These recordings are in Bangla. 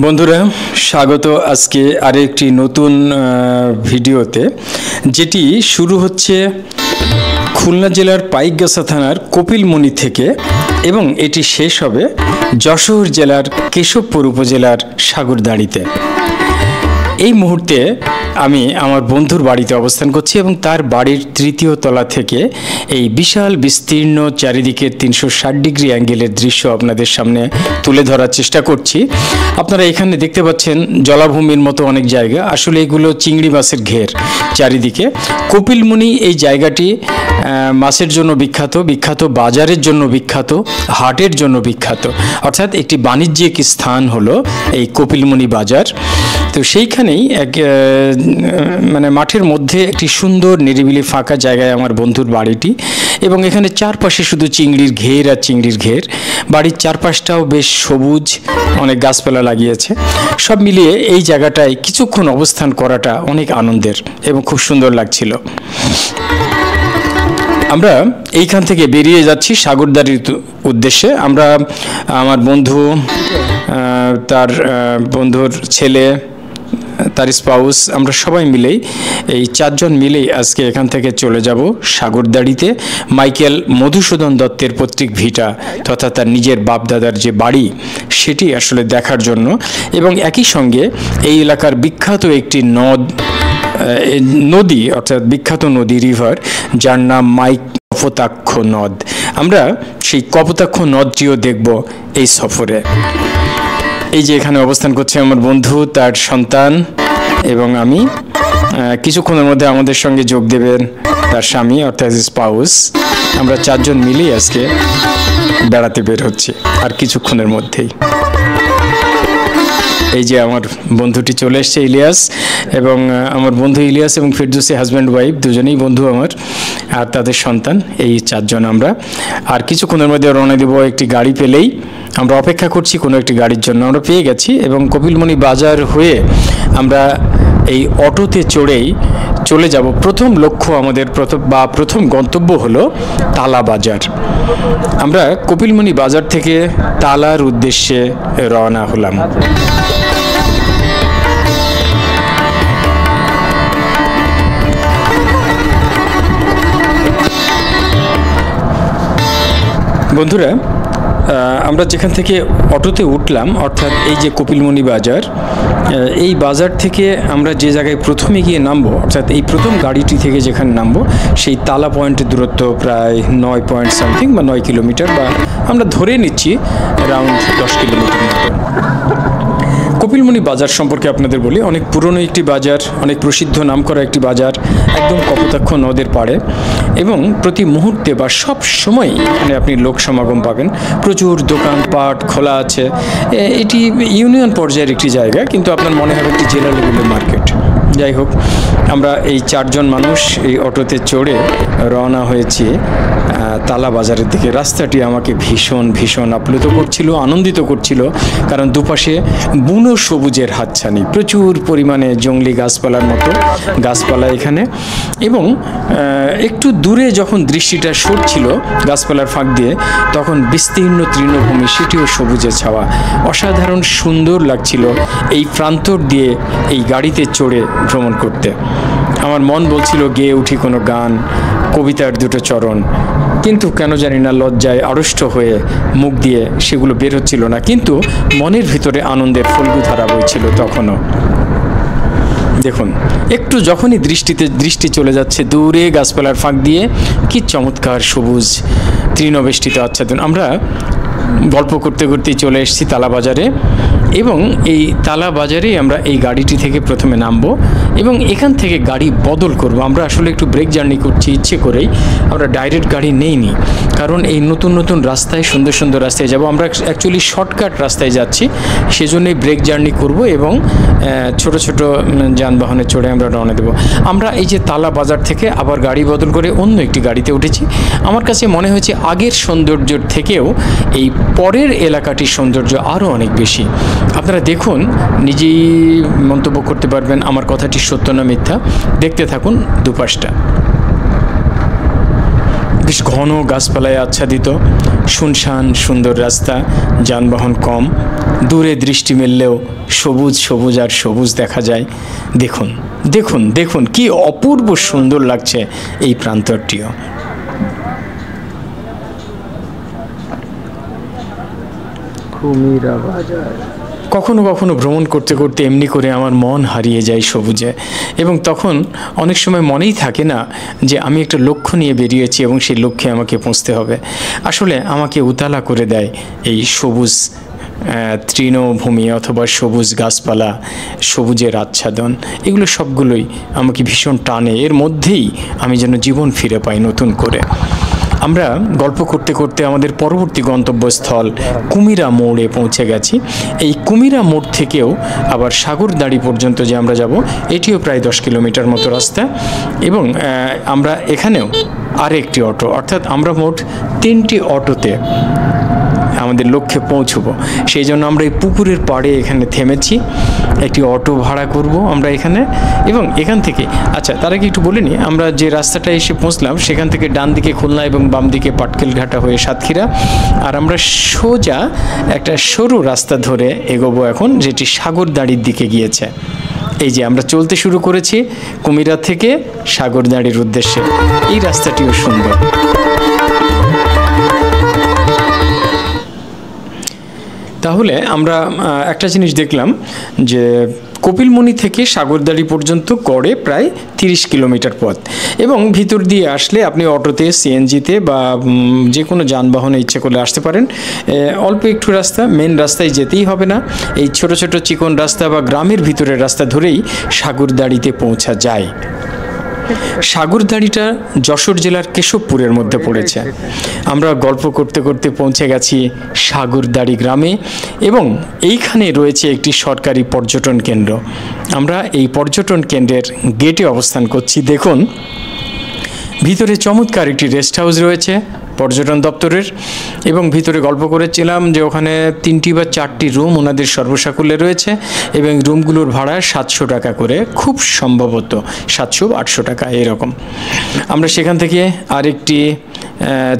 বন্ধুরা স্বাগত আজকে আরেকটি নতুন ভিডিওতে, যেটি শুরু হচ্ছে খুলনা জেলার পাইকগাছা থানার কপিলমুনি থেকে এবং এটি শেষ হবে যশোর জেলার কেশবপুর উপজেলার সাগরদাঁড়িতে। এই মুহূর্তে আমি আমার বন্ধুর বাড়িতে অবস্থান করছি এবং তার বাড়ির তৃতীয় তলা থেকে এই বিশাল বিস্তীর্ণ চারিদিকে 360 ডিগ্রি অ্যাঙ্গেলের দৃশ্য আপনাদের সামনে তুলে ধরার চেষ্টা করছি। আপনারা এখানে দেখতে পাচ্ছেন জলাভূমির মতো অনেক জায়গা, আসলে এগুলো চিংড়ি মাছের ঘের চারিদিকে। কপিলমুনি এই জায়গাটি মাছের জন্য বিখ্যাত, বিখ্যাত বাজারের জন্য বিখ্যাত, হাটের জন্য বিখ্যাত, অর্থাৎ একটি বাণিজ্যিক স্থান হলো এই কপিলমুনি বাজার। তো সেইখানেই এক মাঠের মধ্যে একটি সুন্দর নিরিবিলি ফাঁকা জায়গায় আমার বন্ধুর বাড়িটি, এবং এখানে চারপাশে শুধু চিংড়ির ঘের আর চিংড়ির ঘের। বাড়ির চারপাশটাও বেশ সবুজ, অনেক গাছপালা লাগিয়েছে। সব মিলিয়ে এই জায়গাটায় কিছুক্ষণ অবস্থান করাটা অনেক আনন্দের এবং খুব সুন্দর লাগছিল। আমরা এইখান থেকে বেরিয়ে যাচ্ছি সাগরদাঁড়ির উদ্দেশ্যে। আমরা আমার বন্ধু, তার বন্ধুর ছেলে, তার স্পাউস, আমরা সবাই মিলেই এই 4 জন মিলেই আজকে এখান থেকে চলে যাব সাগরদাঁড়িতে মাইকেল মধুসূদন দত্তের পৈতৃক ভিটা তথা তার নিজের বাপদাদার যে বাড়ি সেটি আসলে দেখার জন্য, এবং একই সঙ্গে এই এলাকার বিখ্যাত একটি নদী অর্থাৎ বিখ্যাত নদী রিভার, যার নাম কপোতাক্ষ নদ। আমরা সেই কপোতাক্ষ নদটিও দেখব এই সফরে। এই যে এখানে অবস্থান করছে আমার বন্ধু, তার সন্তান এবং আমি। কিছুক্ষণের মধ্যে আমাদের সঙ্গে যোগ দেবেন তার স্বামী অর্থাৎ স্পাউস। আমরা 4 জন মিলেই আজকে বেড়াতে বের হচ্ছি আর কিছুক্ষণের মধ্যেই। এই যে আমার বন্ধুটি চলে এসছে, ইলিয়াস, এবং আমার বন্ধু ইলিয়াস এবং ফেরদৌসী হাজব্যান্ড ওয়াইফ দুজনেই বন্ধু আমার, আর তাদের সন্তান। এই 4 জন আমরা আর কিছুক্ষণের মধ্যে রওনা দেব। একটি গাড়ি পেলেই আমরা অপেক্ষা করছি কোনো একটি গাড়ির জন্য, আমরা পেয়ে গেছি, এবং কপিলমুনি বাজার হয়ে আমরা এই অটোতে চড়েই চলে যাব। প্রথম লক্ষ্য আমাদের প্রথম গন্তব্য হলো তালা বাজার। আমরা কপিলমুনি বাজার থেকে তালার উদ্দেশ্যে রওনা হলাম। বন্ধুরা, আমরা যেখান থেকে অটোতে উঠলাম, অর্থাৎ এই যে কপিলমুনি বাজার, এই বাজার থেকে আমরা যে জায়গায় প্রথমে গিয়ে নামবো, অর্থাৎ এই প্রথম গাড়িটি থেকে যেখানে নামবো সেই তালা পয়েন্টের দূরত্ব প্রায় 9 পয়েন্ট সামথিং বা 9 কিলোমিটার, বা আমরা ধরে নিচ্ছি অ্যারাউন্ড 10 কিলোমিটার মতো। কপিলমুনি বাজার সম্পর্কে আপনাদের বলি, অনেক পুরনো একটি বাজার, অনেক প্রসিদ্ধ নামকরা একটি বাজার, একদম কপোতাক্ষ নদের পাড়ে, এবং প্রতি মুহূর্তে বা সব সময় এখানে আপনি লোক সমাগম পাবেন। প্রচুর দোকানপাট খোলা আছে। এটি ইউনিয়ন পর্যায়ের একটি জায়গা, কিন্তু আপনার মনে হবে একটি জেলা লেভেলের মার্কেট। যাই হোক, আমরা এই 4 জন মানুষ এই অটোতে চড়ে রওনা হয়েছি তালা বাজারের দিকে। রাস্তাটি আমাকে ভীষণ ভীষণ আপ্লুত করছিল, আনন্দিত করছিল, কারণ দুপাশে বুনো সবুজের হাতছানি, প্রচুর পরিমাণে জংলি গাছপালার মতো গাছপালা এখানে, এবং একটু দূরে যখন দৃষ্টিটা সরছিল গাছপালার ফাঁক দিয়ে, তখন বিস্তীর্ণ তৃণভূমি, সেটিও সবুজে ছাওয়া। অসাধারণ সুন্দর লাগছিল এই প্রান্তর দিয়ে এই গাড়িতে চড়ে ভ্রমণ করতে। আমার মন বলছিল গেয়ে উঠি কোনো গান, কবিতার 2টো চরণ, কিন্তু কেন জানি না লজ্জায় আড়ষ্ট হয়ে মুখ দিয়ে সেগুলো বের হচ্ছিল না, কিন্তু মনের ভিতরে আনন্দের ফল্গুধারা বইছিল তখনও। দেখুন, একটু যখনই দৃষ্টি চলে যাচ্ছে দূরে গাছপালার ফাঁক দিয়ে, কি চমৎকার সবুজ তৃণবেষ্টিত আচ্ছাদন। আমরা গল্প করতে করতেই চলে এসেছি তালা বাজারে, এবং এই তালা বাজারেই আমরা এই গাড়িটি থেকে প্রথমে নামবো এবং এখান থেকে গাড়ি বদল করব। আমরা আসলে একটু ব্রেক জার্নি করছি ইচ্ছে করেই, আমরা ডাইরেক্ট গাড়ি নেইনি, কারণ এই নতুন নতুন রাস্তায়, সুন্দর সুন্দর রাস্তায় যাব। আমরা অ্যাকচুয়ালি শর্টকাট রাস্তায় যাচ্ছি, সেজন্যই ব্রেক জার্নি করব এবং ছোট ছোট যানবাহনে চড়ে আমরা রওনা দেব। আমরা এই যে তালা বাজার থেকে আবার গাড়ি বদল করে অন্য একটি গাড়িতে উঠেছি। আমার কাছে মনে হয়েছে আগের সৌন্দর্যের থেকেও এই পরের এলাকাটির সৌন্দর্য আরও অনেক বেশি। আপনারা দেখুন, নিজেই মন্তব্য করতে পারবেন আমার কথাটি সত্য না মিথ্যা। দেখতে থাকুন দুপাশটা। বেশ ঘন গাছপালায় আচ্ছাদিত, শুনশান সুন্দর রাস্তা, যানবাহন কম, দূরে দৃষ্টি মেললেও সবুজ সবুজ আর সবুজ দেখা যায়। দেখুন দেখুন দেখুন কি অপূর্ব সুন্দর লাগছে এই প্রান্তরটিও। কুমিরা বাজার। কখনো কখনো ভ্রমণ করতে করতে এমনি করে আমার মন হারিয়ে যায় সবুজে, এবং তখন অনেক সময় মনেই থাকে না যে আমি একটা লক্ষ্য নিয়ে বেরিয়েছি এবং সেই লক্ষ্যে আমাকে পৌঁছতে হবে। আসলে আমাকে উতালা করে দেয় এই সবুজ তৃণভূমি অথবা সবুজ গাছপালা, সবুজের আচ্ছাদন, এগুলো সবগুলোই আমাকে ভীষণ টানে। এর মধ্যেই আমি যেন জীবন ফিরে পাই নতুন করে। আমরা গল্প করতে করতে আমাদের পরবর্তী গন্তব্যস্থল কুমিরা মোড়ে পৌঁছে গেছি। এই কুমিরা মোড় থেকেও আবার সাগরদাড়ি পর্যন্ত যে আমরা যাব, এটিও প্রায় 10 কিলোমিটার মতো রাস্তা। এবং আমরা এখানেও আরেকটি অটো, অর্থাৎ আমরা মোট 3টি অটোতে আমাদের লক্ষ্যে পৌঁছব। সেই জন্য আমরা এই পুকুরের পাড়ে এখানে থেমেছি, একটি অটো ভাড়া করব আমরা এখানে। এবং এখান থেকে আচ্ছা তার আগে একটু বলে নিই, আমরা যে রাস্তাটা এসে পৌঁছলাম সেখান থেকে ডান দিকে খুলনা এবং বাম দিকে পাটকেলঘাটা হয়ে সাতক্ষীরা, আর আমরা সোজা একটা সরু রাস্তা ধরে এগোবো এখন, যেটি সাগরদাড়ির দিকে গিয়েছে। এই যে আমরা চলতে শুরু করেছি কুমিরা থেকে সাগরদাড়ির উদ্দেশ্যে। এই রাস্তাটিও সুন্দর। তাহলে আমরা একটা জিনিস দেখলাম যে কপিলমুনি থেকে সাগরদাড়ি পর্যন্ত গড়ে প্রায় 30 কিলোমিটার পথ, এবং ভিতর দিয়ে আসলে আপনি অটোতে, সিএনজিতে বা যে কোনো যানবাহনে ইচ্ছে করলে আসতে পারেন। অল্প একটু রাস্তা, মেন রাস্তায় যেতেই হবে না। এই ছোট ছোট চিকন রাস্তা বা গ্রামের ভিতরের রাস্তা ধরেই সাগরদাড়িতে পৌঁছা যায়। সাগরদাড়িটা যশোর জেলার কেশবপুরের মধ্যে পড়েছে। আমরা গল্প করতে করতে পৌঁছে গেছি সাগরদাড়ি গ্রামে, এবং এইখানে রয়েছে একটি সরকারি পর্যটন কেন্দ্র। আমরা এই পর্যটন কেন্দ্রের গেটে অবস্থান করছি। দেখুন ভিতরে চমৎকার একটি রেস্ট হাউস রয়েছে পর্যটন দপ্তরের, এবং ভিতরে গল্প করেছিলাম যে ওখানে 3টি বা 4টি রুম ওনাদের সর্বসাকুল্যে রয়েছে, এবং রুমগুলোর ভাড়া 700 টাকা করে, খুব সম্ভবত 700-800 টাকা এরকম। আমরা সেখান থেকে আরেকটি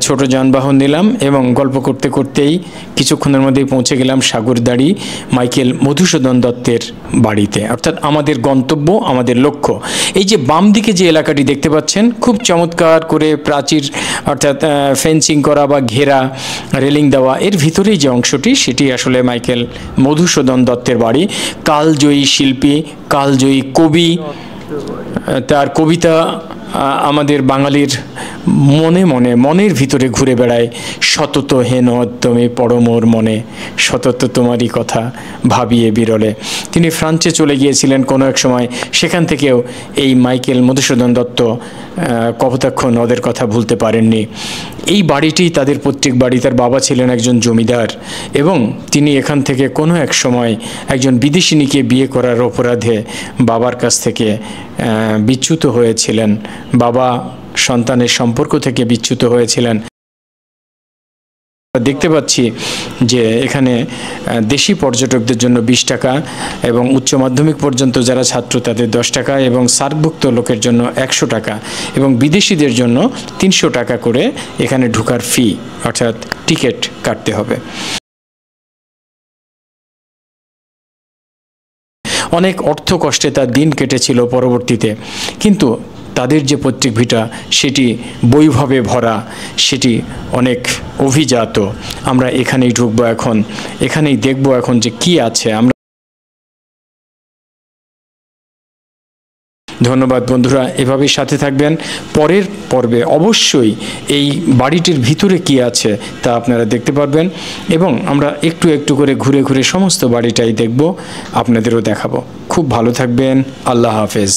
ছোট যানবাহন নিলাম এবং গল্প করতে করতেই কিছুক্ষণের মধ্যেই পৌঁছে গেলাম সাগরদাড়ি মাইকেল মধুসূদন দত্তের বাড়িতে, অর্থাৎ আমাদের গন্তব্য, আমাদের লক্ষ্য। এই যে বাম দিকে যে এলাকাটি দেখতে পাচ্ছেন, খুব চমৎকার করে প্রাচীর অর্থাৎ ফেন্সিং করা বা ঘেরা, রেলিং দেওয়া, এর ভিতরেই যে অংশটি সেটি আসলে মাইকেল মধুসূদন দত্তের বাড়ি। কালজয়ী শিল্পী, কালজয়ী কবি, তার কবিতা আমাদের বাঙালির মনে মনে মনের ভিতরে ঘুরে বেড়ায়। সতত হেন তুমি পরমোর মনে, সতত তোমারই কথা ভাবিয়ে বিরলে। তিনি ফ্রান্সে চলে গিয়েছিলেন কোনো এক সময়, সেখান থেকেও এই মাইকেল মধুসূদন দত্ত কপোতাক্ষ নদের কথা ভুলতে পারেননি। এই বাড়িটি তাদের পৈতৃক বাড়ি। তার বাবা ছিলেন একজন জমিদার, এবং তিনি এখান থেকে কোনো এক সময় একজন বিদেশিনীকে বিয়ে করার অপরাধে বাবার কাছ থেকে বিচ্যুত হয়েছিলেন। বাবা সন্তানের সম্পর্ক থেকে বিচ্যুত হয়েছিলেন। দেখতে পাচ্ছি যে এখানে দেশি পর্যটকদের জন্য 20 টাকা, এবং উচ্চ মাধ্যমিক পর্যন্ত যারা ছাত্র তাদের 10 টাকা, এবং সার্কভুক্ত লোকের জন্য 100 টাকা, এবং বিদেশিদের জন্য 300 টাকা করে এখানে ঢোকার ফি অর্থাৎ টিকিট কাটতে হবে। অনেক অর্থ কষ্টে তার দিন কেটেছিল পরবর্তীতে, কিন্তু তাদের যে পৈতৃক ভিটা সেটি বৈভবে ভরা, সেটি অনেক অভিজাত। আমরা এখানেই ঢুকবো এখন, এখানেই দেখবো এখন যে কি আছে। আমরা ধন্যবাদ বন্ধুরা, এভাবেই সাথে থাকবেন। পরের পর্বে অবশ্যই এই বাড়িটির ভিতরে কি আছে তা আপনারা দেখতে পারবেন, এবং আমরা একটু একটু করে ঘুরে ঘুরে সমস্ত বাড়িটাই দেখব, আপনাদেরও দেখাবো। খুব ভালো থাকবেন। আল্লাহ হাফেজ।